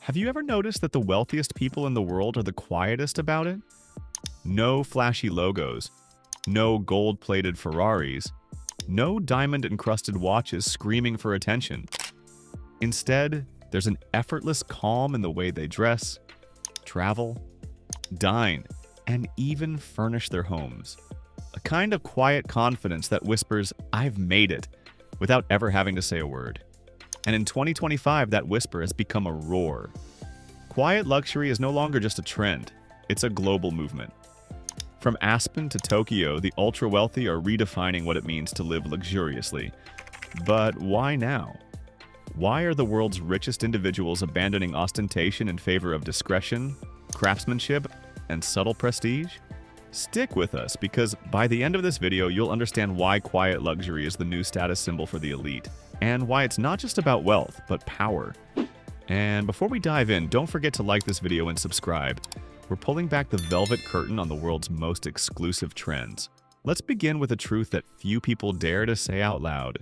Have you ever noticed that the wealthiest people in the world are the quietest about it? No flashy logos, no gold-plated Ferraris, no diamond-encrusted watches screaming for attention. Instead, there's an effortless calm in the way they dress, travel, dine, and even furnish their homes. A kind of quiet confidence that whispers, "I've made it," without ever having to say a word. And in 2025, that whisper has become a roar. Quiet luxury is no longer just a trend, it's a global movement. From Aspen to Tokyo, the ultra-wealthy are redefining what it means to live luxuriously. But why now? Why are the world's richest individuals abandoning ostentation in favor of discretion, craftsmanship, and subtle prestige? Stick with us, because by the end of this video, you'll understand why quiet luxury is the new status symbol for the elite, and why it's not just about wealth, but power. And before we dive in, don't forget to like this video and subscribe. We're pulling back the velvet curtain on the world's most exclusive trends. Let's begin with a truth that few people dare to say out loud.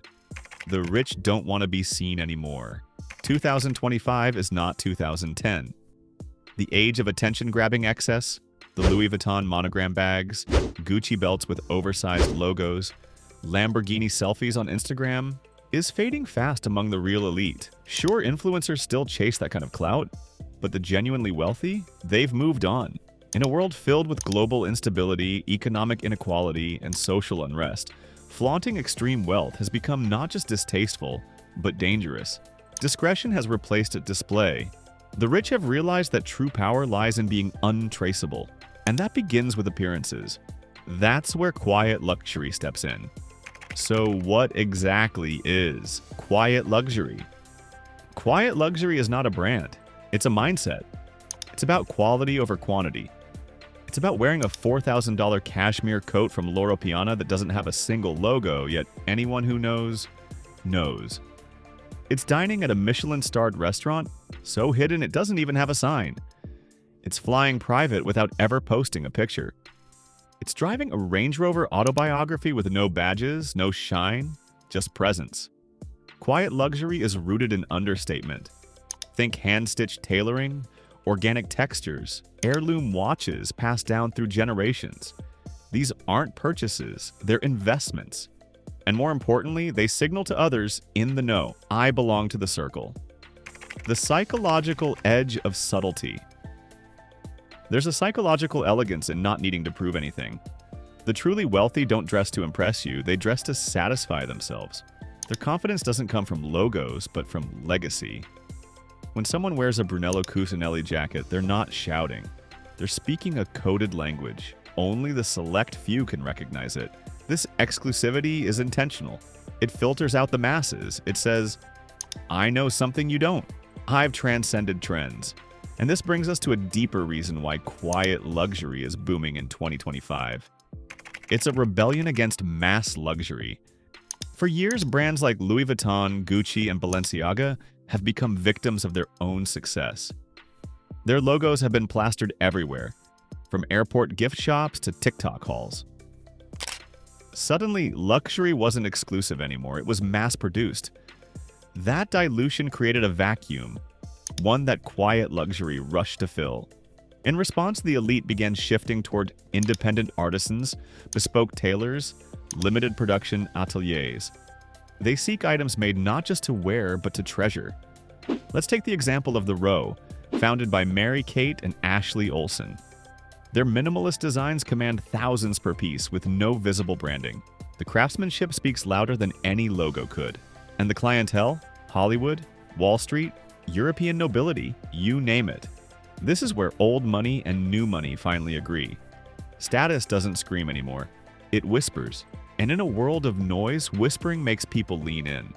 The rich don't want to be seen anymore. 2025 is not 2010. The age of attention-grabbing excess, the Louis Vuitton monogram bags, Gucci belts with oversized logos, Lamborghini selfies on Instagram, is fading fast among the real elite. Sure, influencers still chase that kind of clout, but the genuinely wealthy, they've moved on. In a world filled with global instability, economic inequality, and social unrest, flaunting extreme wealth has become not just distasteful, but dangerous. Discretion has replaced display. The rich have realized that true power lies in being untraceable, and that begins with appearances. That's where quiet luxury steps in. So what exactly is quiet luxury? Quiet luxury is not a brand. It's a mindset. It's about quality over quantity. It's about wearing a $4,000 cashmere coat from Loro Piana that doesn't have a single logo, yet anyone who knows, knows. It's dining at a Michelin-starred restaurant, so hidden it doesn't even have a sign. It's flying private without ever posting a picture. It's driving a Range Rover autobiography with no badges, no shine, just presence. Quiet luxury is rooted in understatement. Think hand-stitched tailoring, organic textures, heirloom watches passed down through generations. These aren't purchases, they're investments. And more importantly, they signal to others in the know, I belong to the circle. The psychological edge of subtlety. There's a psychological elegance in not needing to prove anything. The truly wealthy don't dress to impress you, they dress to satisfy themselves. Their confidence doesn't come from logos, but from legacy. When someone wears a Brunello Cucinelli jacket, they're not shouting. They're speaking a coded language. Only the select few can recognize it. This exclusivity is intentional. It filters out the masses. It says, I know something you don't. I've transcended trends. And this brings us to a deeper reason why quiet luxury is booming in 2025. It's a rebellion against mass luxury. For years, brands like Louis Vuitton, Gucci, and Balenciaga have become victims of their own success. Their logos have been plastered everywhere, from airport gift shops to TikTok hauls. Suddenly, luxury wasn't exclusive anymore, it was mass-produced. That dilution created a vacuum, one that quiet luxury rushed to fill. In response, the elite began shifting toward independent artisans, bespoke tailors, limited production ateliers. They seek items made not just to wear, but to treasure. Let's take the example of The Row, founded by Mary-Kate and Ashley Olsen. Their minimalist designs command thousands per piece with no visible branding. The craftsmanship speaks louder than any logo could. And the clientele? Hollywood, Wall Street, European nobility, you name it. This is where old money and new money finally agree. Status doesn't scream anymore. It whispers. And in a world of noise, whispering makes people lean in.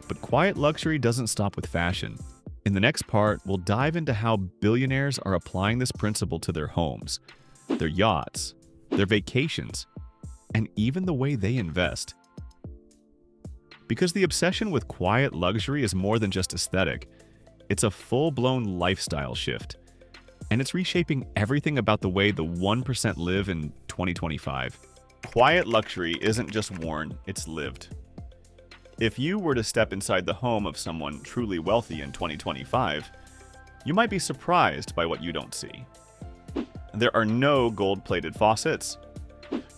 But quiet luxury doesn't stop with fashion. In the next part, we'll dive into how billionaires are applying this principle to their homes, their yachts, their vacations, and even the way they invest. Because the obsession with quiet luxury is more than just aesthetic. It's a full-blown lifestyle shift. And it's reshaping everything about the way the 1% live in 2025. Quiet luxury isn't just worn, it's lived. If you were to step inside the home of someone truly wealthy in 2025, You might be surprised by what you don't see. There are no gold-plated faucets.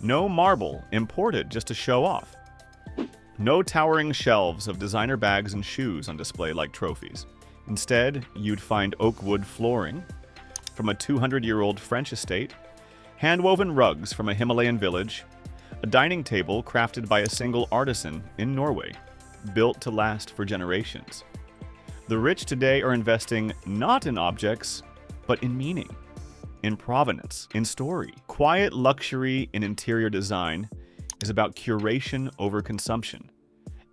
No marble imported just to show off. No towering shelves of designer bags and shoes on display like trophies. Instead, you'd find oak wood flooring from a 200-year-old French estate, hand-woven rugs from a Himalayan village, a dining table crafted by a single artisan in Norway, built to last for generations. The rich today are investing not in objects, but in meaning, in provenance, in story. Quiet luxury in interior design is about curation over consumption.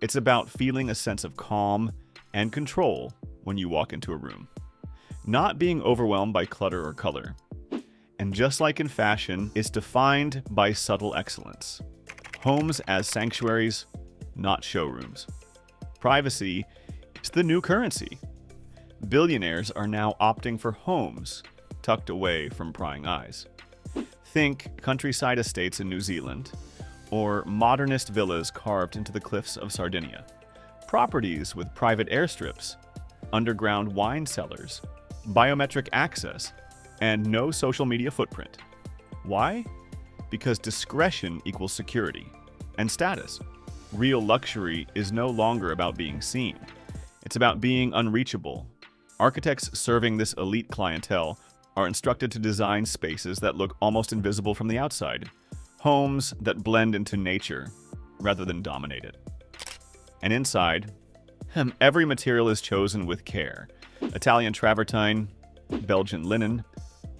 It's about feeling a sense of calm and control when you walk into a room, not being overwhelmed by clutter or color. And just like in fashion, it's defined by subtle excellence. Homes as sanctuaries, not showrooms. Privacy is the new currency. Billionaires are now opting for homes tucked away from prying eyes. Think countryside estates in New Zealand, or modernist villas carved into the cliffs of Sardinia. Properties with private airstrips, underground wine cellars, biometric access, and no social media footprint. Why? Because discretion equals security and status. Real luxury is no longer about being seen. It's about being unreachable. Architects serving this elite clientele are instructed to design spaces that look almost invisible from the outside. Homes that blend into nature rather than dominate it. And inside, every material is chosen with care. Italian travertine, Belgian linen,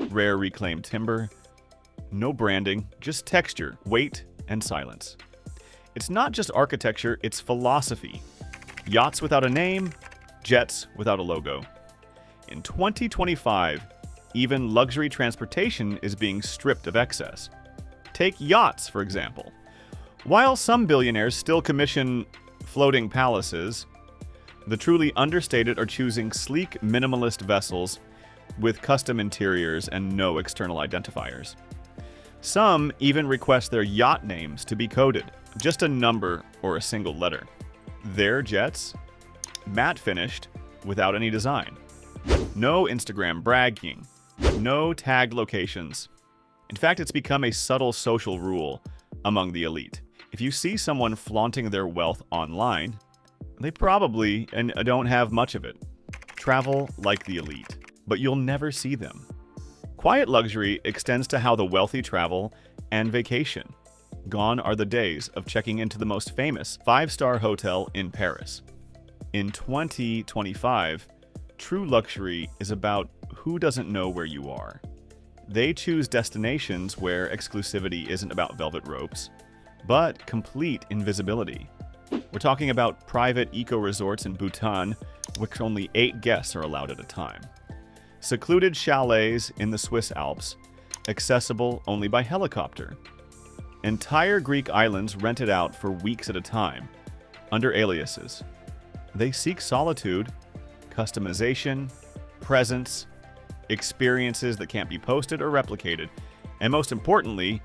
rare reclaimed timber. No branding, just texture, weight, and silence. It's not just architecture, it's philosophy. Yachts without a name, jets without a logo. In 2025, even luxury transportation is being stripped of excess. Take yachts, for example. While some billionaires still commission floating palaces, the truly understated are choosing sleek, minimalist vessels with custom interiors and no external identifiers. Some even request their yacht names to be coded, just a number or a single letter. Their jets, matte finished, without any design. No Instagram bragging, no tagged locations. In fact, it's become a subtle social rule among the elite. If you see someone flaunting their wealth online, they probably don't have much of it. Travel like the elite, but you'll never see them. Quiet luxury extends to how the wealthy travel and vacation. Gone are the days of checking into the most famous five-star hotel in Paris. In 2025, true luxury is about who doesn't know where you are. They choose destinations where exclusivity isn't about velvet ropes, but complete invisibility. We're talking about private eco-resorts in Bhutan, which only 8 guests are allowed at a time. Secluded chalets in the Swiss Alps, accessible only by helicopter. Entire Greek islands rented out for weeks at a time, under aliases. They seek solitude, customization, presence, experiences that can't be posted or replicated, and most importantly,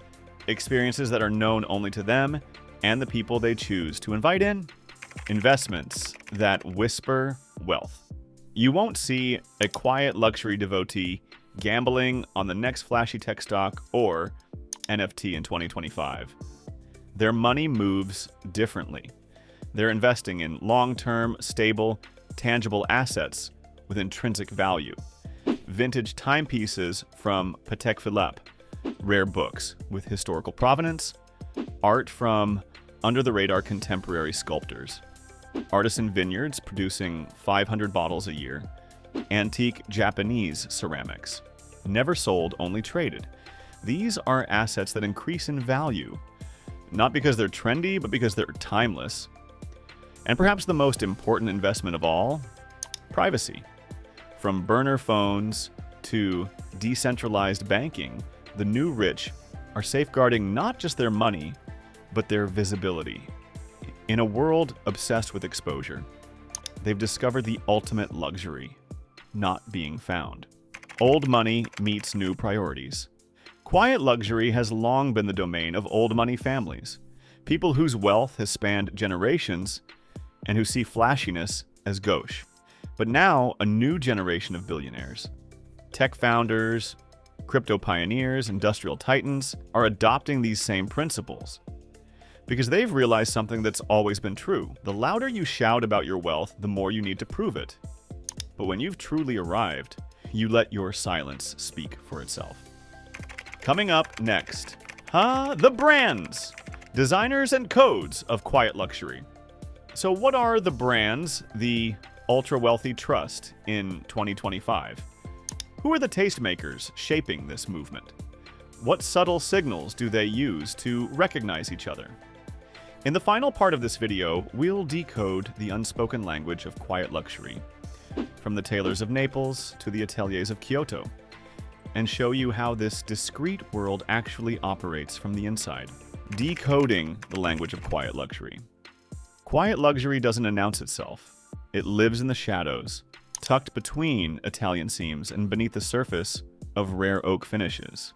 experiences that are known only to them and the people they choose to invite in. Investments that whisper wealth. You won't see a quiet luxury devotee gambling on the next flashy tech stock or NFT in 2025. Their money moves differently. They're investing in long-term, stable, tangible assets with intrinsic value. Vintage timepieces from Patek Philippe, rare books with historical provenance, art from under-the-radar contemporary sculptors, artisan vineyards producing 500 bottles a year, antique Japanese ceramics, never sold, only traded. These are assets that increase in value, not because they're trendy, but because they're timeless. And perhaps the most important investment of all, privacy. From burner phones to decentralized banking, the new rich are safeguarding not just their money, but their visibility. In a world obsessed with exposure, they've discovered the ultimate luxury, not being found. Old money meets new priorities. Quiet luxury has long been the domain of old money families, people whose wealth has spanned generations and who see flashiness as gauche. But now, a new generation of billionaires, tech founders, crypto pioneers, industrial titans, are adopting these same principles. Because they've realized something that's always been true. The louder you shout about your wealth, the more you need to prove it. But when you've truly arrived, you let your silence speak for itself. Coming up next, the brands, designers and codes of quiet luxury. So what are the brands the ultra-wealthy trust in 2025? Who are the tastemakers shaping this movement? What subtle signals do they use to recognize each other? In the final part of this video, we'll decode the unspoken language of quiet luxury, from the tailors of Naples to the ateliers of Kyoto, and show you how this discreet world actually operates from the inside. Decoding the language of quiet luxury. Quiet luxury doesn't announce itself. It lives in the shadows, tucked between Italian seams and beneath the surface of rare oak finishes.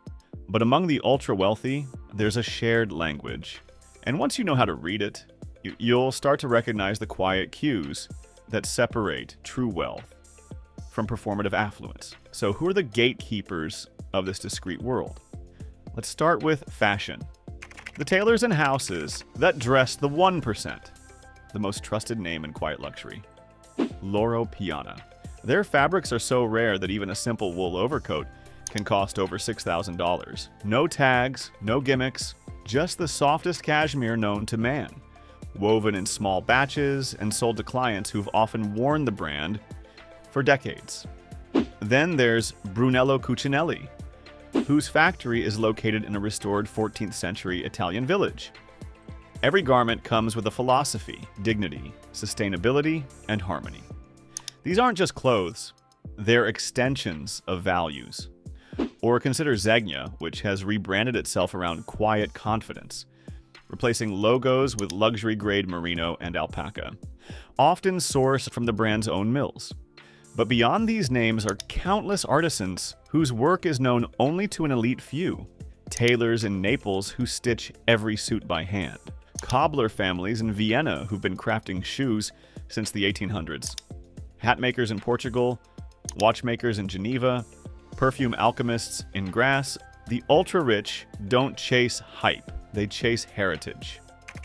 But among the ultra-wealthy, there's a shared language. And once you know how to read it, you'll start to recognize the quiet cues that separate true wealth from performative affluence. So who are the gatekeepers of this discreet world? Let's start with fashion. The tailors and houses that dress the 1%, the most trusted name in quiet luxury. Loro Piana. Their fabrics are so rare that even a simple wool overcoat can cost over $6,000. No tags, no gimmicks, just the softest cashmere known to man, woven in small batches and sold to clients who've often worn the brand for decades. Then there's Brunello Cucinelli, whose factory is located in a restored 14th century Italian village. Every garment comes with a philosophy, dignity, sustainability, and harmony. These aren't just clothes, they're extensions of values. Or consider Zegna, which has rebranded itself around quiet confidence, replacing logos with luxury-grade merino and alpaca, often sourced from the brand's own mills. But beyond these names are countless artisans whose work is known only to an elite few. Tailors in Naples who stitch every suit by hand. Cobbler families in Vienna who've been crafting shoes since the 1800s. Hat makers in Portugal, watchmakers in Geneva, perfume alchemists in Grasse. The ultra-rich don't chase hype, they chase heritage.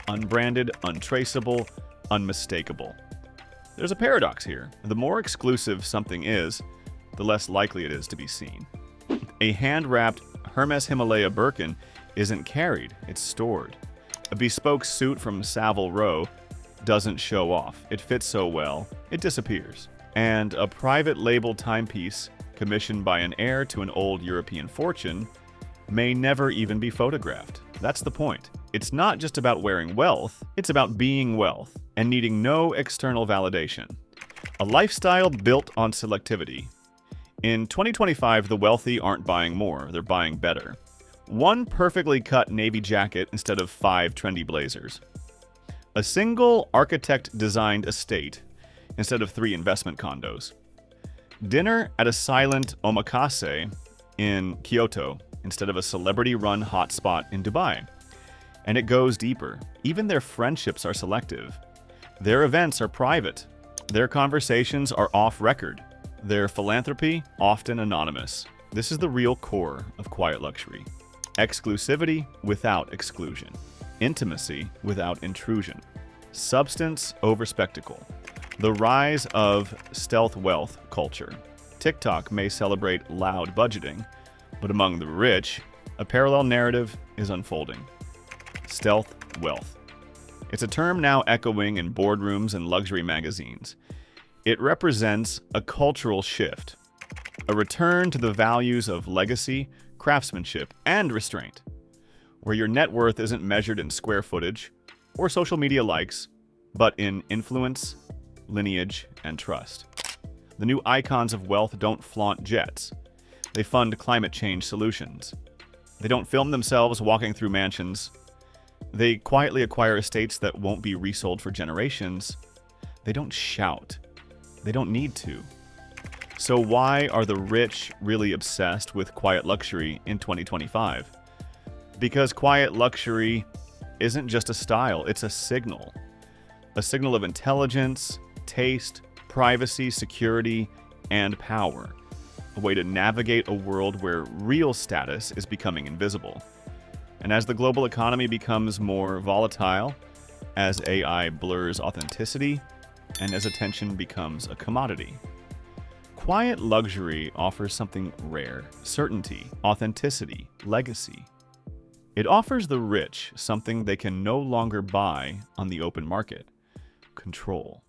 Unbranded, untraceable, unmistakable. There's a paradox here. The more exclusive something is, the less likely it is to be seen. A hand-wrapped Hermes Himalaya Birkin isn't carried, it's stored. A bespoke suit from Savile Row doesn't show off. It fits so well, it disappears. And a private label timepiece commissioned by an heir to an old European fortune may never even be photographed. That's the point. It's not just about wearing wealth, it's about being wealth and needing no external validation. A lifestyle built on selectivity. In 2025, the wealthy aren't buying more, they're buying better. One perfectly cut navy jacket instead of 5 trendy blazers. A single architect-designed estate instead of 3 investment condos. Dinner at a silent omakase in Kyoto instead of a celebrity-run hotspot in Dubai. And it goes deeper. Even their friendships are selective. Their events are private. Their conversations are off-record. Their philanthropy, often anonymous. This is the real core of quiet luxury. Exclusivity without exclusion. Intimacy without intrusion. Substance over spectacle. The rise of stealth wealth culture. TikTok may celebrate loud budgeting, but among the rich, a parallel narrative is unfolding. Stealth wealth. It's a term now echoing in boardrooms and luxury magazines. It represents a cultural shift, a return to the values of legacy, craftsmanship, and restraint, where your net worth isn't measured in square footage or social media likes, but in influence, lineage, and trust. The new icons of wealth don't flaunt jets. They fund climate change solutions. They don't film themselves walking through mansions. They quietly acquire estates that won't be resold for generations. They don't shout. They don't need to. So why are the rich really obsessed with quiet luxury in 2025? Because quiet luxury isn't just a style, it's a signal. A signal of intelligence, taste, privacy, security, and power. A way to navigate a world where real status is becoming invisible. And as the global economy becomes more volatile, as AI blurs authenticity, and as attention becomes a commodity, quiet luxury offers something rare: certainty, authenticity, legacy. It offers the rich something they can no longer buy on the open market: control.